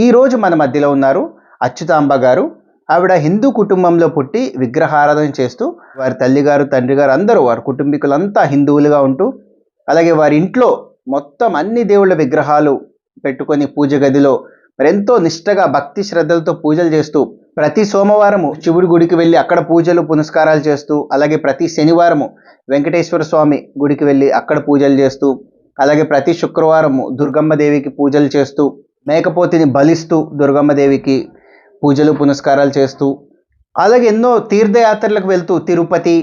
ఈ రోజు మన మధ్యలో ఉన్నారు అచ్యుతాంబ గారు. ఆవిడ హిందూ కుటుంబంలో పుట్టి విగ్రహారాధన చేస్తూ వారి తల్లిగారు, తండ్రి గారు అందరూ వారి కుటుంబీకులంతా హిందువులుగా ఉంటూ, అలాగే వారి ఇంట్లో మొత్తం అన్ని దేవుళ్ళ విగ్రహాలు పెట్టుకొని పూజ గదిలో మరెంతో నిష్టగా భక్తి శ్రద్ధలతో పూజలు చేస్తూ, ప్రతి సోమవారము శివుడి గుడికి వెళ్ళి అక్కడ పూజలు పునస్కారాలు చేస్తూ, అలాగే ప్రతి శనివారము వెంకటేశ్వర స్వామి గుడికి వెళ్ళి అక్కడ పూజలు చేస్తూ, అలాగే ప్రతి శుక్రవారము దుర్గమ్మ దేవికి పూజలు చేస్తూ, మేకపోతిని బలిస్తూ దుర్గమ్మ దేవికి పూజలు పునస్కారాలు చేస్తూ, అలాగే ఎన్నో తీర్థయాత్రలకు వెళ్తూ తిరుపతి,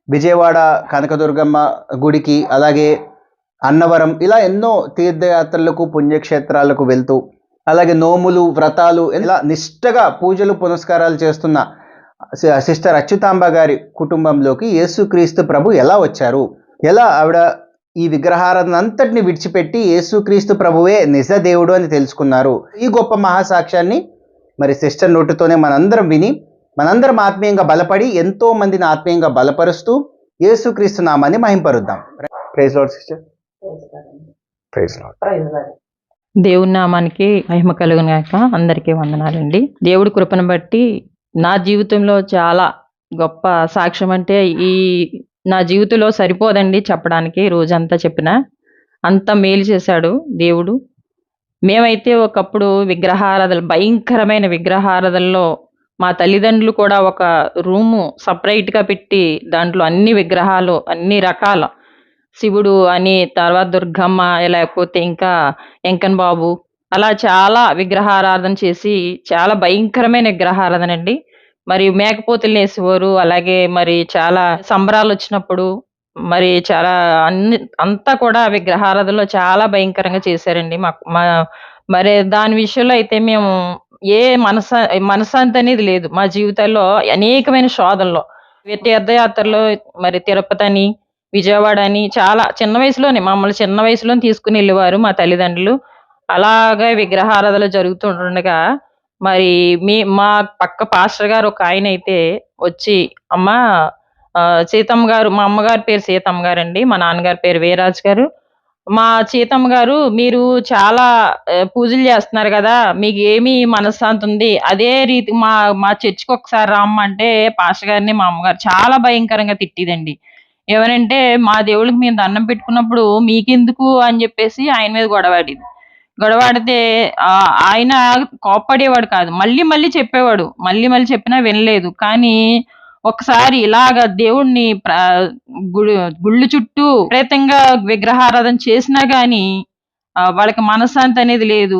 విజయవాడ కనకదుర్గమ్మ గుడికి, అలాగే అన్నవరం, ఇలా ఎన్నో తీర్థయాత్రలకు పుణ్యక్షేత్రాలకు వెళ్తూ, అలాగే నోములు వ్రతాలు ఇలా నిష్టగా పూజలు పునస్కారాలు చేస్తున్న సిస్టర్ అచ్యుతాంబ గారి కుటుంబంలోకి యేసుక్రీస్తు ప్రభు ఎలా వచ్చారు, ఎలా ఆవిడ ఈ విగ్రహారాధన అంతటిని విడిచిపెట్టి యేసుక్రీస్తు ప్రభువే నిజ దేవుడు అని తెలుసుకున్నారు. ఈ గొప్ప మహాసాక్ష్యాన్ని మరి సిస్టర్ నోటితోనే మనందరం విని, మనందరం ఆత్మీయంగా బలపడి ఎంతో మందిని ఆత్మీయంగా బలపరుస్తూ యేసుక్రీస్తు నామాన్ని మహింపరుద్దాం. Praise Lord sister. Praise Lord. దేవుని నామానికి మహిమ కలుగును గాక. అందరికీ వందనాలండి. దేవుడి కృపను బట్టి నా జీవితంలో చాలా గొప్ప సాక్ష్యం అంటే ఈ నా జీవితంలో సరిపోదండి చెప్పడానికి, రోజంతా చెప్పినా అంత మేలు చేశాడు దేవుడు. మేమైతే ఒకప్పుడు విగ్రహారాధన, భయంకరమైన విగ్రహారాధనలో మా తల్లిదండ్రులు కూడా ఒక రూము సపరేట్గా పెట్టి దాంట్లో అన్ని విగ్రహాలు, అన్ని రకాల శివుడు అని, తర్వాత దుర్గమ్మ, లేకపోతే ఇంకా వెంకన్ బాబు, అలా చాలా విగ్రహారాధన చేసి చాలా భయంకరమైన విగ్రహారాధన అండి. మరి మేకపోతులు వేసేవారు. అలాగే మరి చాలా సంబరాలు వచ్చినప్పుడు మరి చాలా అంతా కూడా విగ్రహారాధనలో చాలా భయంకరంగా చేశారండి. మరి దాని విషయంలో అయితే మేము ఏ మనశ్శాంతి అనేది లేదు మా జీవితాల్లో. అనేకమైన శోధనలో, తీర్థయాత్రలో మరి తిరుపతి అని, విజయవాడ అని చాలా చిన్న వయసులోనే మమ్మల్ని చిన్న వయసులోనే తీసుకుని వెళ్ళేవారు మా తల్లిదండ్రులు. అలాగే విగ్రహారాధన జరుగుతుండగా మరి మా పక్క పాస్టర్ గారు ఒక ఆయన అయితే వచ్చి, అమ్మ సీతమ్మ గారు, మా అమ్మగారి పేరు సీతమ్మ గారండి, మా నాన్నగారి పేరు వీరాజు గారు. మా సీతమ్మ గారు, మీరు చాలా పూజలు చేస్తున్నారు కదా, మీకు ఏమి మనశ్శాంతి ఉంది, అదే రీతి మా చర్చికి ఒకసారి రమ్మంటే పాస్టర్ గారిని మా అమ్మగారు చాలా భయంకరంగా తిట్టిదండి. ఏమనంటే, మా దేవుడికి మేము దండం పెట్టుకున్నప్పుడు మీకెందుకు అని చెప్పేసి ఆయన మీద గొడవాడితే ఆయన కోప్పడేవాడు కాదు, మళ్ళీ మళ్ళీ చెప్పేవాడు. మళ్ళీ చెప్పినా వినలేదు. కానీ ఒకసారి ఇలాగ దేవుణ్ణి గుళ్ళు చుట్టూ విపరీతంగా విగ్రహారాధన చేసినా గాని వాళ్ళకి మనశ్శాంతి అనేది లేదు.